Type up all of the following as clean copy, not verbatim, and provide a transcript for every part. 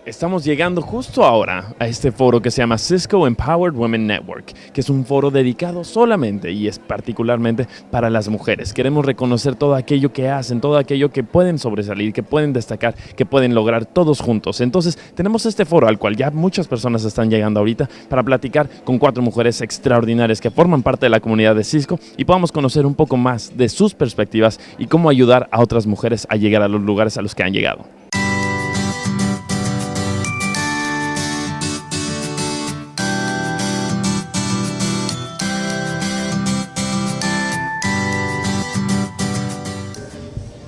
Estamos llegando justo ahora a este foro que se llama Cisco Empowered Women Network, que es un foro dedicado solamente y es particularmente para las mujeres. Queremos reconocer todo aquello que hacen, todo aquello que pueden sobresalir, que pueden destacar, que pueden lograr todos juntos. Entonces, tenemos este foro al cual ya muchas personas están llegando ahorita para platicar con 4 mujeres extraordinarias que forman parte de la comunidad de Cisco y podamos conocer un poco más de sus perspectivas y cómo ayudar a otras mujeres a llegar a los lugares a los que han llegado.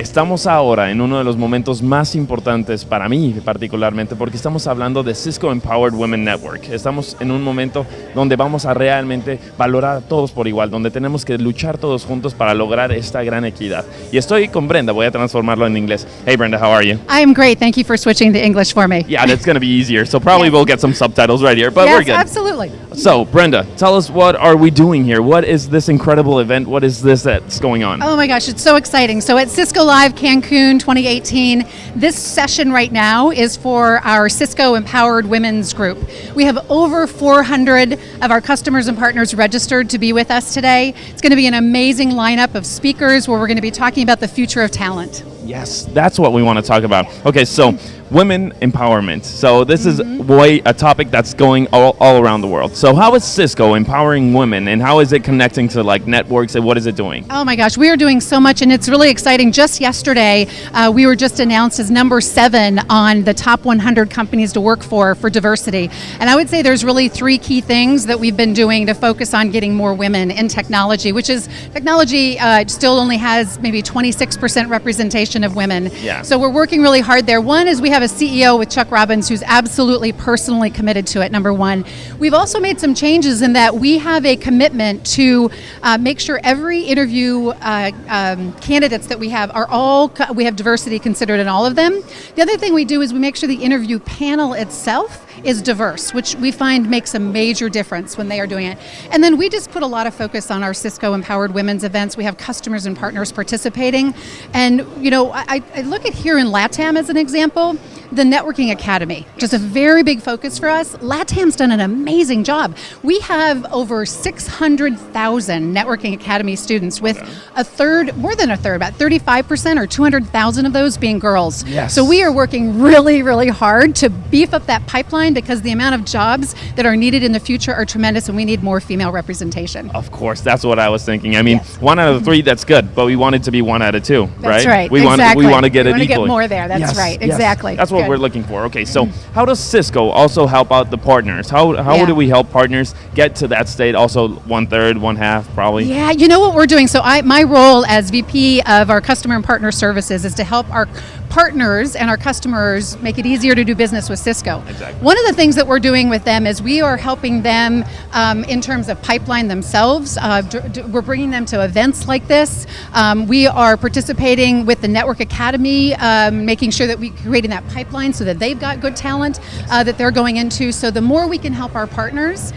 Estamos ahora en uno de los momentos más importantes para mí particularmente porque estamos hablando de Cisco Empowered Women Network. Estamos en un momento donde vamos a realmente valorar a todos por igual, donde tenemos que luchar todos juntos para lograr esta gran equidad. Y estoy con Brenda, voy a transformarlo en inglés. Hey Brenda, how are you? I am great. Thank you for switching to English for me. Yeah, that's going to be easier. So probably we'll get some subtitles right here, but we're good. Yes, absolutely. So Brenda, tell us, what are we doing here? What is this incredible event? What is this that's going on? Oh my gosh, it's so exciting. So at Cisco Live Cancun 2018, this session right now is for our Cisco Empowered Women's Group. We have over 400 of our customers and partners registered to be with us today. It's going to be an amazing lineup of speakers where we're going to be talking about the future of talent. Yes, that's what we want to talk about. Okay, so women empowerment. So this is a topic that's going all around the world. So how is Cisco empowering women, and how is it connecting to like networks, and what is it doing? Oh my gosh, we are doing so much, and it's really exciting. Just yesterday, we were just announced as number 7 on the top 100 companies to work for diversity. And I would say there's really 3 key things that we've been doing to focus on getting more women in technology, which is technology still only has maybe 26% representation of women. Yeah. So we're working really hard there. One is we have a CEO with Chuck Robbins who's absolutely personally committed to it, number 1. We've also made some changes in that we have a commitment to make sure every interview candidates that we have we have diversity considered in all of them. The other thing we do is we make sure the interview panel itself is diverse, which we find makes a major difference when they are doing it. And then we just put a lot of focus on our Cisco Empowered Women's events. We have customers and partners participating. And, you know, I look at here in LATAM as an example, the Networking Academy, just a very big focus for us. LATAM's done an amazing job. We have over 600,000 Networking Academy students with more than a third, about 35% or 200,000 of those being girls. Yes. So we are working really, really hard to beef up that pipeline because the amount of jobs that are needed in the future are tremendous and we need more female representation. Of course, that's what I was thinking. I mean, 1 out of 3, that's good, but we want it to be 1 out of 2, right? That's right, We exactly. want to get it We want to equally. get more there, that's right, exactly. That's what Good. we're looking for. Okay, so how does Cisco also help out the partners? How do we help partners get to that state? Also 1/3, 1/2 probably? Yeah, you know what we're doing? So my role as VP of our customer and partner services is to help our partners and our customers make it easier to do business with Cisco. Exactly. One of the things that we're doing with them is we are helping them in terms of pipeline themselves. We're bringing them to events like this. We are participating with the Network Academy, making sure that we're creating that pipeline so that they've got good talent that they're going into. So the more we can help our partners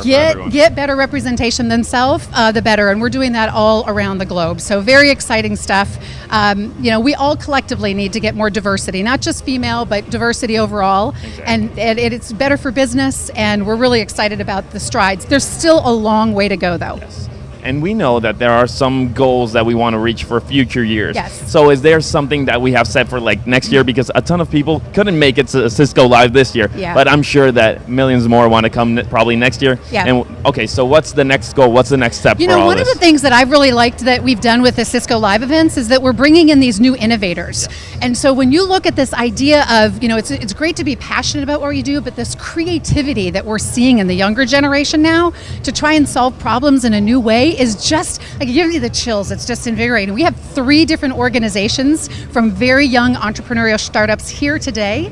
get better representation themselves, the better. And we're doing that all around the globe. So very exciting stuff. You know, we all collectively need to get more diversity, not just female, but diversity overall. Exactly. And it's better for business. And we're really excited about the strides. There's still a long way to go, though. Yes. And we know that there are some goals that we want to reach for future years. Yes. So is there something that we have set for like next year? Because a ton of people couldn't make it to Cisco Live this year. Yeah. But I'm sure that millions more want to come probably next year. Yeah. And okay, so what's the next goal? What's the next step You for know, all one this? of the things that I've really liked that we've done with the Cisco Live events is that we're bringing in these new innovators. And so when you look at this idea of, you know, it's great to be passionate about what you do, but this creativity that we're seeing in the younger generation now to try and solve problems in a new way is just, like, it gives you the chills. It's just invigorating. We have 3 different organizations from very young entrepreneurial startups here today,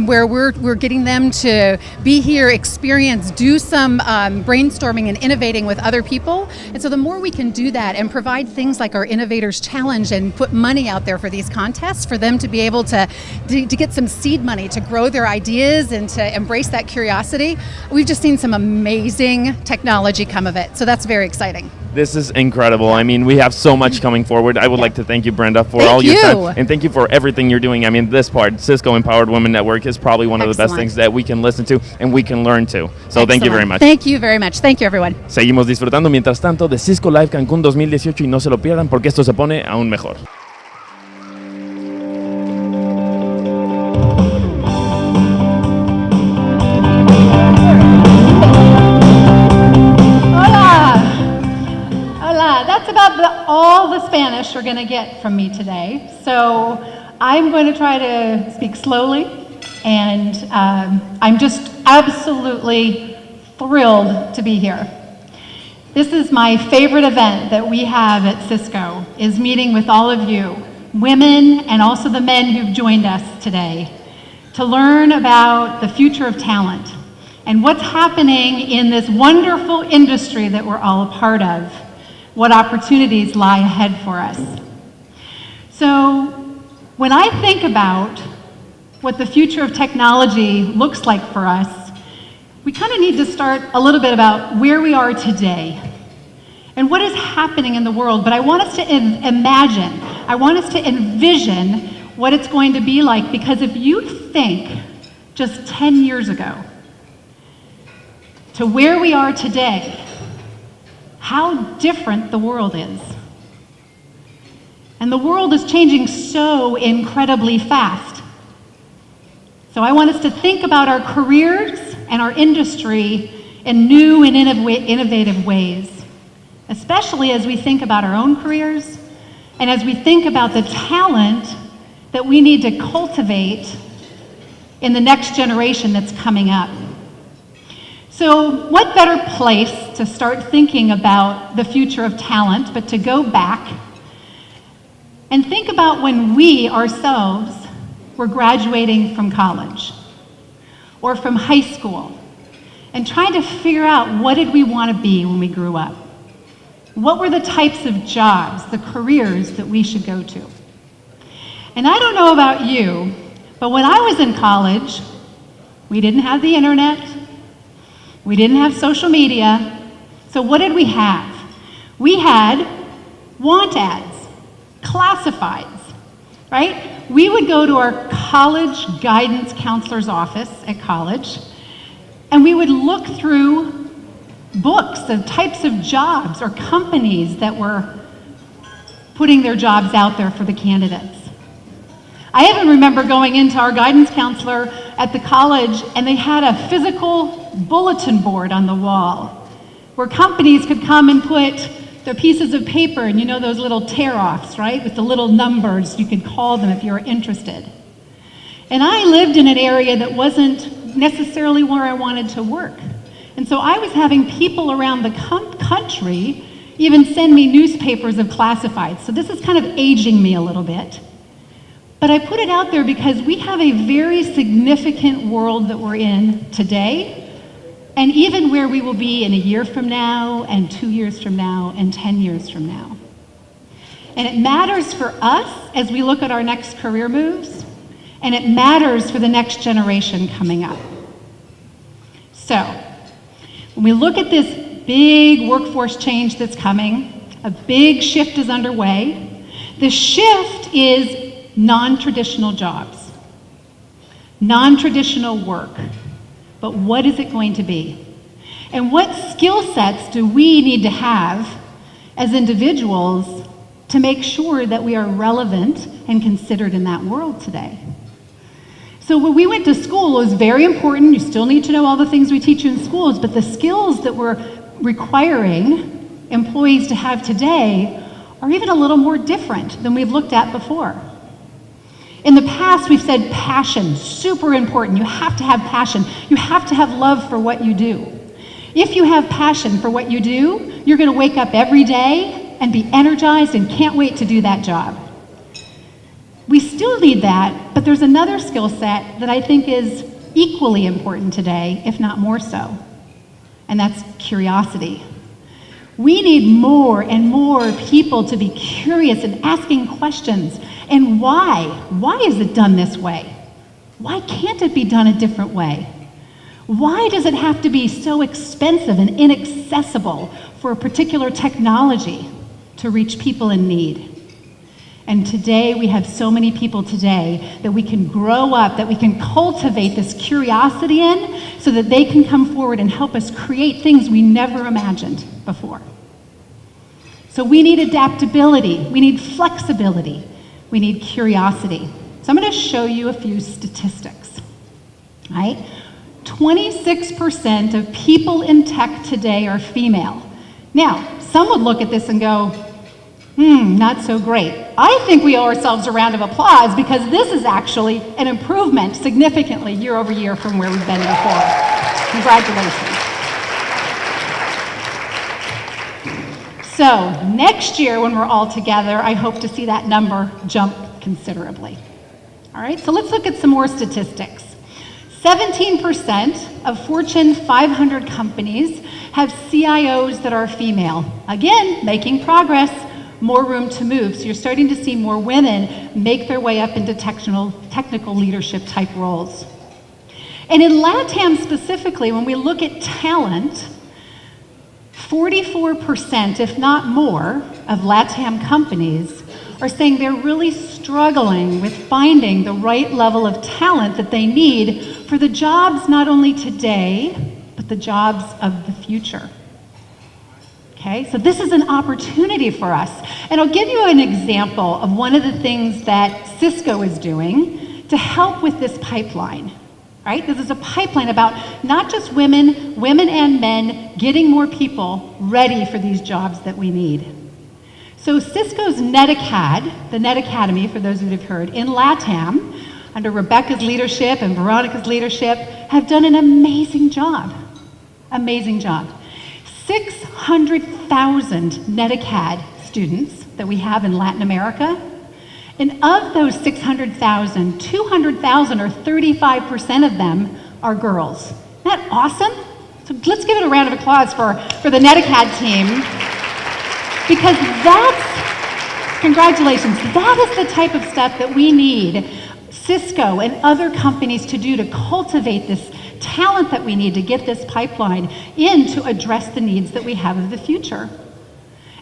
where we're getting them to be here, experience, do some brainstorming and innovating with other people. And so the more we can do that and provide things like our Innovators Challenge and put money out there for these contests for them to be able to get some seed money to grow their ideas and to embrace that curiosity, we've just seen some amazing technology come of it. So that's very exciting. This is incredible. I mean, we have so much coming forward. I would like to thank you, Brenda, for all your time. And thank you for everything you're doing. I mean, this part, Cisco Empowered Women Network, is probably one of the best things that we can listen to and we can learn to. So thank you very much. Thank you very much. Thank you, everyone. Seguimos disfrutando, mientras tanto, de Cisco Live Cancún 2018 y no se lo pierdan porque esto se pone aún mejor. All the Spanish you're going to get from me today. So I'm going to try to speak slowly, and I'm just absolutely thrilled to be here. This is my favorite event that we have at Cisco, is meeting with all of you, women and also the men who've joined us today, to learn about the future of talent and what's happening in this wonderful industry that we're all a part of. What opportunities lie ahead for us. So when I think about what the future of technology looks like for us, we kind of need to start a little bit about where we are today and what is happening in the world. But I want us to imagine, I want us to envision what it's going to be like, because if you think just 10 years ago to where we are today, how different the world is. And the world is changing so incredibly fast. So I want us to think about our careers and our industry in new and innovative ways, especially as we think about our own careers and as we think about the talent that we need to cultivate in the next generation that's coming up. So what better place to start thinking about the future of talent but to go back and think about when we ourselves were graduating from college or from high school and trying to figure out what did we want to be when we grew up. What were the types of jobs, the careers that we should go to? And I don't know about you, but when I was in college, we didn't have the internet. We didn't have social media. So what did we have? We had want ads, classifieds, right? We would go to our college guidance counselor's office at college, and we would look through books of types of jobs or companies that were putting their jobs out there for the candidates. I even remember going into our guidance counselor at the college, and they had a physical bulletin board on the wall where companies could come and put their pieces of paper, and you know those little tear-offs, right, with the little numbers. You could call them if you were interested. And I lived in an area that wasn't necessarily where I wanted to work. And so I was having people around the country even send me newspapers of classifieds. So this is kind of aging me a little bit. But I put it out there because we have a very significant world that we're in today, and even where we will be in a year from now, and 2 years from now, and 10 years from now. And it matters for us as we look at our next career moves, and it matters for the next generation coming up. So, when we look at this big workforce change that's coming, a big shift is underway. The shift is non-traditional jobs, non-traditional work. But what is it going to be? And what skill sets do we need to have as individuals to make sure that we are relevant and considered in that world today? So when we went to school, it was very important. You still need to know all the things we teach you in schools, but the skills that we're requiring employees to have today are even a little more different than we've looked at before. In the past, we've said passion, super important. You have to have passion. You have to have love for what you do. If you have passion for what you do, you're going to wake up every day and be energized and can't wait to do that job. We still need that, but there's another skill set that I think is equally important today, if not more so, and that's curiosity. We need more and more people to be curious and asking questions. And why? Why is it done this way? Why can't it be done a different way? Why does it have to be so expensive and inaccessible for a particular technology to reach people in need. And today, we have so many people today that we can grow up, that we can cultivate this curiosity in so that they can come forward and help us create things we never imagined before. So we need adaptability, we need flexibility, we need curiosity. So I'm going to show you a few statistics, right? 26% of people in tech today are female. Now, some would look at this and go, not so great. I think we owe ourselves a round of applause because this is actually an improvement significantly year over year from where we've been before. Congratulations. So next year when we're all together, I hope to see that number jump considerably. All right, so let's look at some more statistics. 17% of Fortune 500 companies have CIOs that are female. Again, making progress. More room to move. So you're starting to see more women make their way up into technical leadership type roles. And in LATAM specifically, when we look at talent, 44%, if not more, of LATAM companies are saying they're really struggling with finding the right level of talent that they need for the jobs not only today, but the jobs of the future. Okay, so this is an opportunity for us. And I'll give you an example of one of the things that Cisco is doing to help with this pipeline, right? This is a pipeline about not just women and men getting more people ready for these jobs that we need. So Cisco's NetAcad, the Net Academy, for those of you who've heard, in LATAM, under Rebecca's leadership and Veronica's leadership, have done an amazing job. Amazing job. 600,000 NetAcad students that we have in Latin America, and of those 600,000, 200,000 or 35% of them are girls. Isn't that awesome? So let's give it a round of applause for the NetAcad team, because congratulations, that is the type of stuff that we need Cisco and other companies to do to cultivate this talent that we need to get this pipeline in to address the needs that we have of the future.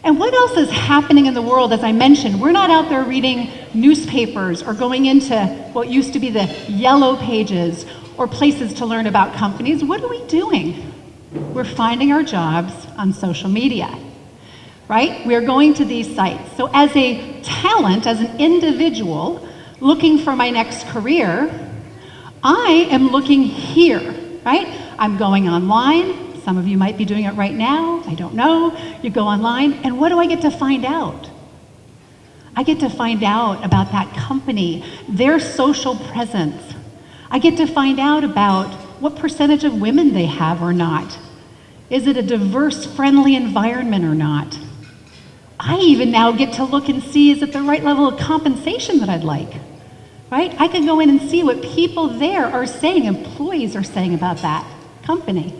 And what else is happening in the world? As I mentioned, we're not out there reading newspapers or going into what used to be the yellow pages or places to learn about companies. What are we doing? We're finding our jobs on social media, right? We're going to these sites. So as a talent, as an individual looking for my next career, I am looking here, right? I'm going online. Some of you might be doing it right now. I don't know. You go online, and what do I get to find out? I get to find out about that company, their social presence. I get to find out about what percentage of women they have or not. Is it a diverse, friendly environment or not? I even now get to look and see, is it the right level of compensation that I'd like? Right? I can go in and see what people there are saying, employees are saying about that company.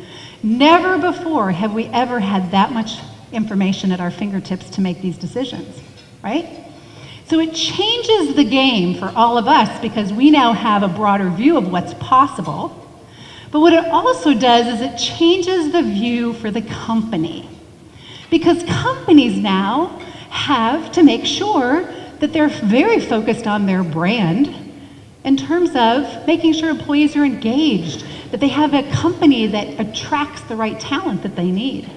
Never before have we ever had that much information at our fingertips to make these decisions, right? So it changes the game for all of us because we now have a broader view of what's possible. But what it also does is it changes the view for the company. Because companies now have to make sure that they're very focused on their brand in terms of making sure employees are engaged, that they have a company that attracts the right talent that they need.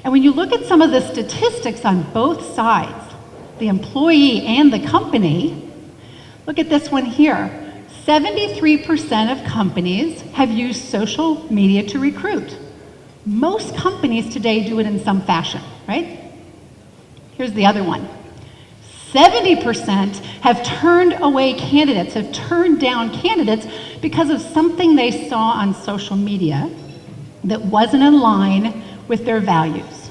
And when you look at some of the statistics on both sides, the employee and the company, look at this one here. 73% of companies have used social media to recruit. Most companies today do it in some fashion, right? Here's the other one. 70% have turned away candidates, have turned down candidates because of something they saw on social media that wasn't in line with their values.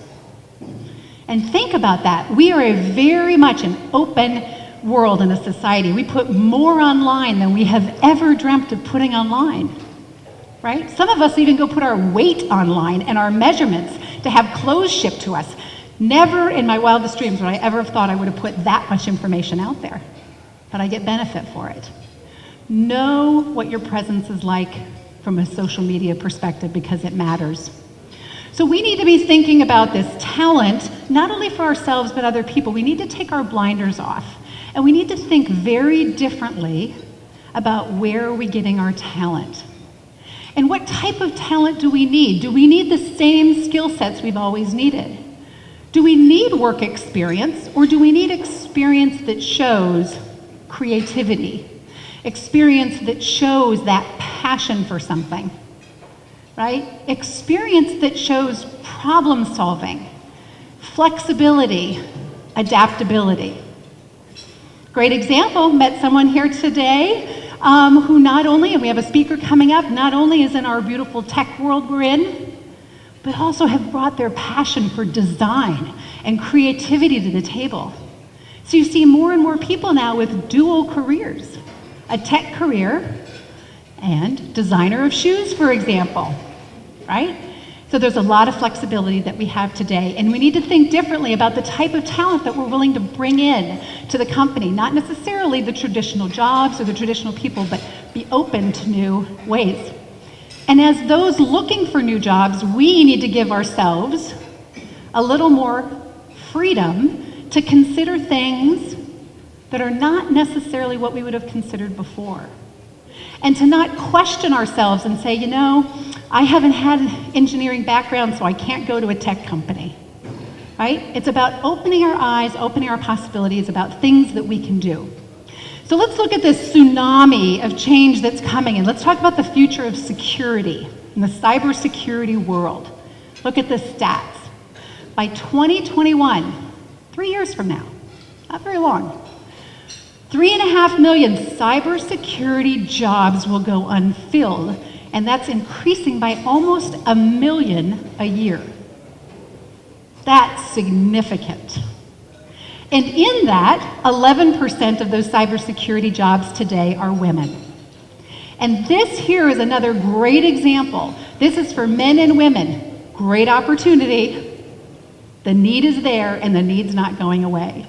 And think about that. We are very much an open world in a society. We put more online than we have ever dreamt of putting online, right? Some of us even go put our weight online and our measurements to have clothes shipped to us. Never in my wildest dreams would I ever have thought I would have put that much information out there, but I get benefit for it. Know what your presence is like from a social media perspective because it matters. So we need to be thinking about this talent, not only for ourselves, but other people. We need to take our blinders off. And we need to think very differently about where are we getting our talent. And what type of talent do we need? Do we need the same skill sets we've always needed? Do we need work experience, or do we need experience that shows creativity? Experience that shows that passion for something, right? Experience that shows problem solving, flexibility, adaptability. Great example, met someone here today who not only, and we have a speaker coming up, not only is in our beautiful tech world we're in, but also have brought their passion for design and creativity to the table. So you see more and more people now with dual careers, a tech career and designer of shoes, for example, right? So there's a lot of flexibility that we have today, and we need to think differently about the type of talent that we're willing to bring in to the company, not necessarily the traditional jobs or the traditional people, but be open to new ways. And as those looking for new jobs, we need to give ourselves a little more freedom to consider things that are not necessarily what we would have considered before. And to not question ourselves and say, you know, I haven't had an engineering background, so I can't go to a tech company, right? It's about opening our eyes, opening our possibilities about things that we can do. So let's look at this tsunami of change that's coming, and let's talk about the future of security in the cybersecurity world. Look at the stats. By 2021, 3 years from now, not very long, 3.5 million cybersecurity jobs will go unfilled, and that's increasing by almost 1 million a year. That's significant. And in that, 11% of those cybersecurity jobs today are women. And this here is another great example. This is for men and women. Great opportunity. The need is there, and the need's not going away.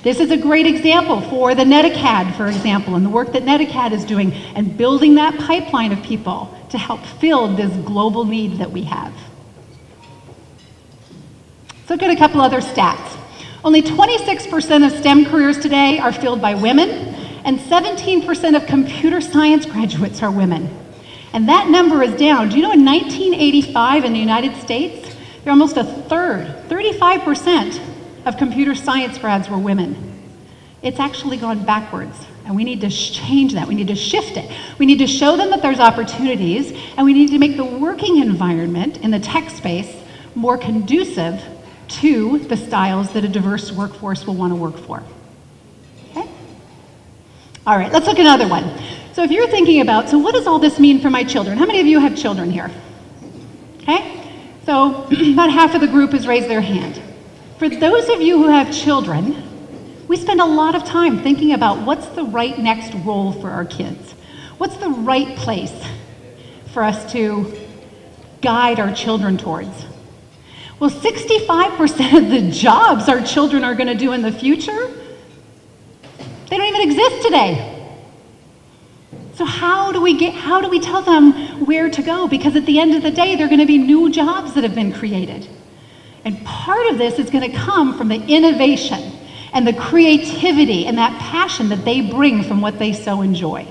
This is a great example for the NetAcad, for example, and the work that NetAcad is doing and building that pipeline of people to help fill this global need that we have. Let's look at a couple other stats. Only 26% of STEM careers today are filled by women, and 17% of computer science graduates are women. And that number is down. Do you know in 1985 in the United States, there are almost a third, 35% of computer science grads were women. It's actually gone backwards, and we need to change that. We need to shift it. We need to show them that there's opportunities, and we need to make the working environment in the tech space more conducive to the styles that a diverse workforce will want to work for. Okay? All right, let's look at another one. So if you're thinking about, so what does all this mean for my children? How many of you have children here? Okay, so about half of the group has raised their hand. For those of you who have children, we spend a lot of time thinking about what's the right next role for our kids. What's the right place for us to guide our children towards? Well, 65% of the jobs our children are going to do in the future, they don't even exist today. So how do we tell them where to go? Because at the end of the day, there are going to be new jobs that have been created. And part of this is going to come from the innovation and the creativity and that passion that they bring from what they so enjoy.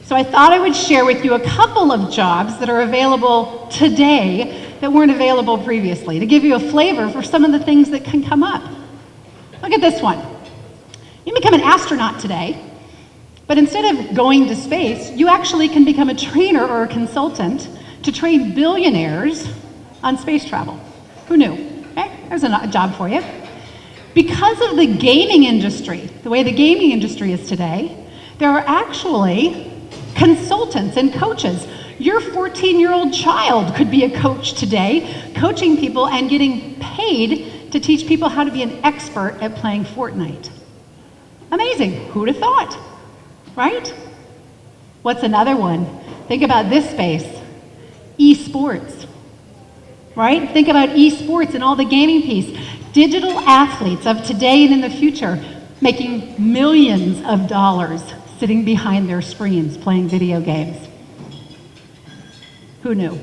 So I thought I would share with you a couple of jobs that are available today that weren't available previously, to give you a flavor for some of the things that can come up. Look at this one. You can become an astronaut today, but instead of going to space, you actually can become a trainer or a consultant to train billionaires on space travel. Who knew? Okay, there's a job for you. Because of the gaming industry, the way the gaming industry is today, there are actually consultants and coaches. Your 14-year-old child could be a coach today, coaching people and getting paid to teach people how to be an expert at playing Fortnite. Amazing. Who'd have thought? Right? What's another one? Think about this space. Esports. Right? Think about esports and all the gaming piece. Digital athletes of today and in the future making millions of dollars sitting behind their screens playing video games. Who knew?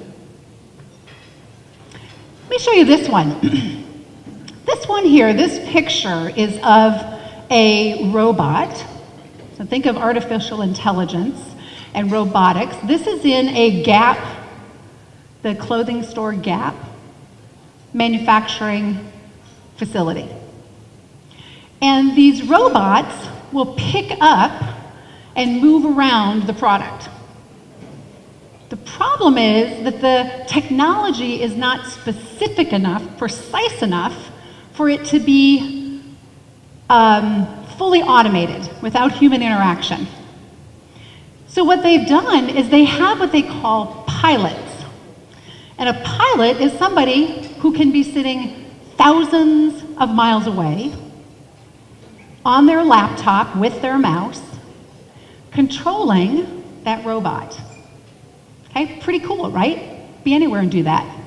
me show you this one. This one here, this picture is of a robot. So think of artificial intelligence and robotics. This is in a Gap, the clothing store Gap, manufacturing facility. And these robots will pick up and move around the product. The problem is that the technology is not specific enough, precise enough, for it to be fully automated without human interaction. So what they've done is they have what they call pilots. And a pilot is somebody who can be sitting thousands of miles away on their laptop with their mouse, controlling that robot. Okay, pretty cool, right? Be anywhere and do that.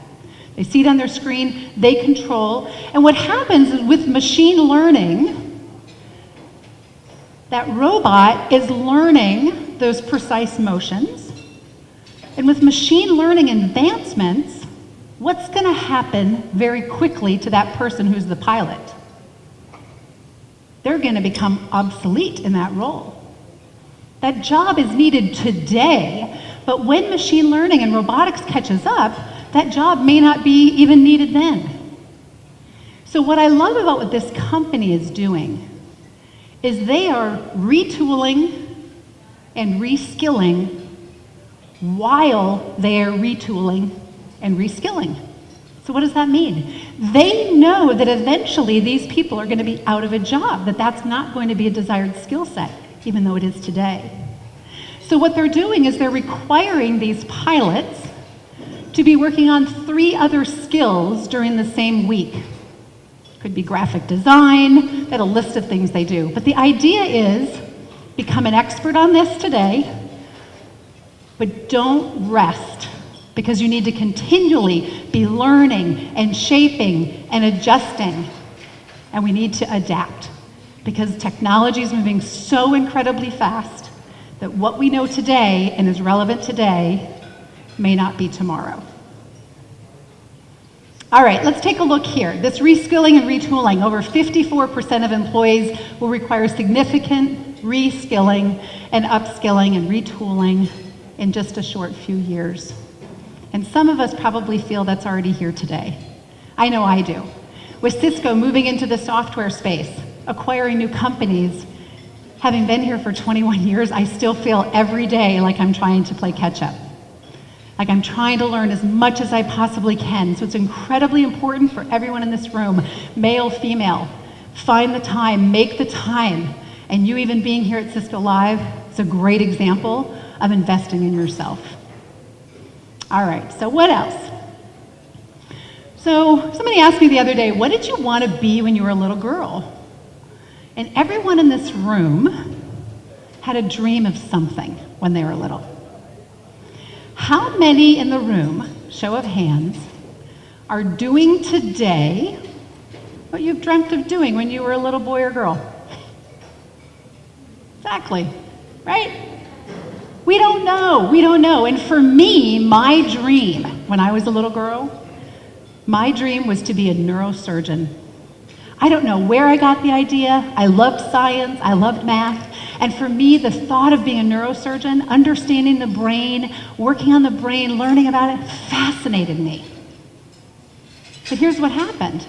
They see it on their screen, they control. And what happens is with machine learning, that robot is learning those precise motions. And with machine learning advancements, what's going to happen very quickly to that person who's the pilot? They're going to become obsolete in that role. That job is needed today, but when machine learning and robotics catches up, that job may not be even needed then. So what I love about what this company is doing is they are retooling and reskilling while they are retooling and reskilling. So what does that mean? They know that eventually these people are going to be out of a job, that that's not going to be a desired skill set, even though it is today. So what they're doing is they're requiring these pilots to be working on 3 other skills during the same week. Could be graphic design, got a list of things they do. But the idea is, become an expert on this today, but don't rest, because you need to continually be learning and shaping and adjusting. And we need to adapt, because technology is moving so incredibly fast that what we know today and is relevant today may not be tomorrow. All right, let's take a look here. This reskilling and retooling, over 54% of employees will require significant reskilling and upskilling and retooling in just a short few years. And some of us probably feel that's already here today. I know I do. With Cisco moving into the software space, acquiring new companies, having been here for 21 years, I still feel every day like I'm trying to play catch up. Like I'm trying to learn as much as I possibly can. So it's incredibly important for everyone in this room, male, female, find the time, make the time. And you even being here at Cisco Live is a great example of investing in yourself. All right, so what else? So somebody asked me the other day, what did you want to be when you were a little girl? And everyone in this room had a dream of something when they were little. How many in the room, show of hands, are doing today what you've dreamt of doing when you were a little boy or girl? Exactly, right? We don't know. And for me, my dream when I was a little girl, my dream was to be a neurosurgeon. I don't know where I got the idea. I loved science, I loved math. And for me, the thought of being a neurosurgeon, understanding the brain, working on the brain, learning about it, fascinated me. But here's what happened.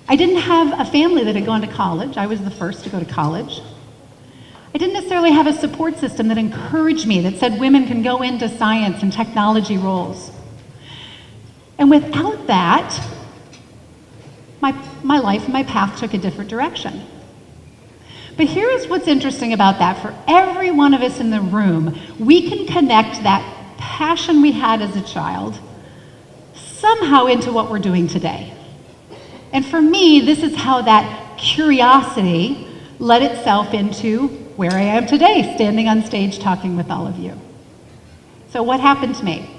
I didn't have a family that had gone to college. I was the first to go to college. I didn't necessarily have a support system that encouraged me, that said women can go into science and technology roles. And without that, my life and my path took a different direction. But here's what's interesting about that. For every one of us in the room, we can connect that passion we had as a child somehow into what we're doing today. And for me, this is how that curiosity led itself into where I am today, standing on stage talking with all of you. So what happened to me?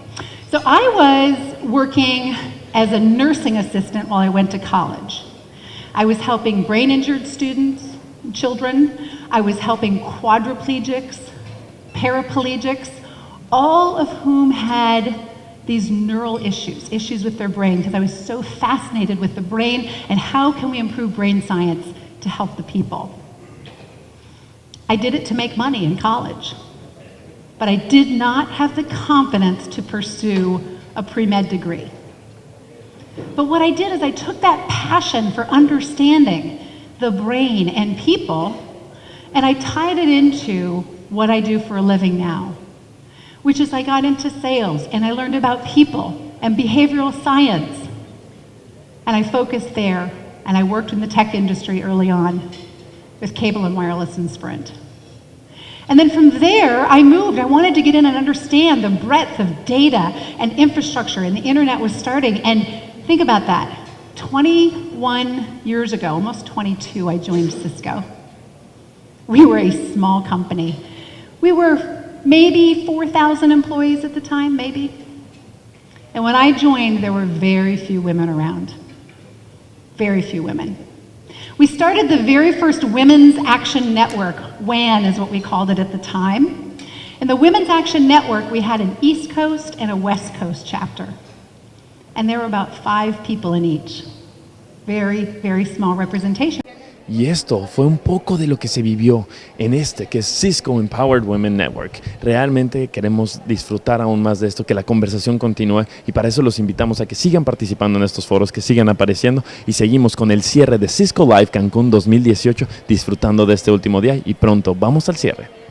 So I was working as a nursing assistant while I went to college. I was helping brain injured students, children. I was helping quadriplegics, paraplegics, all of whom had these neural issues with their brain, because I was so fascinated with the brain and how can we improve brain science to help the people. I did it to make money in college, but I did not have the confidence to pursue a pre-med degree. But what I did is I took that passion for understanding the brain and people, and I tied it into what I do for a living now, which is I got into sales and I learned about people and behavioral science. And I focused there, and I worked in the tech industry early on with cable and wireless and Sprint. And then from there, I moved. I wanted to get in and understand the breadth of data and infrastructure, and the internet was starting. And think about that. 21 years ago, almost 22, I joined Cisco. We were a small company. We were maybe 4,000 employees at the time, maybe. And when I joined, there were very few women around. Very few women. We started the very first Women's Action Network, WAN is what we called it at the time. In the Women's Action Network, we had an East Coast and a West Coast chapter. And there were about 5 people in each. Very, very small representation. Y esto fue un poco de lo que se vivió en que es Cisco Empowered Women Network. Realmente queremos disfrutar aún más de esto, que la conversación continúe, y para eso los invitamos a que sigan participando en estos foros, que sigan apareciendo, y seguimos con el cierre de Cisco Live Cancún 2018, disfrutando de este último día, y pronto vamos al cierre.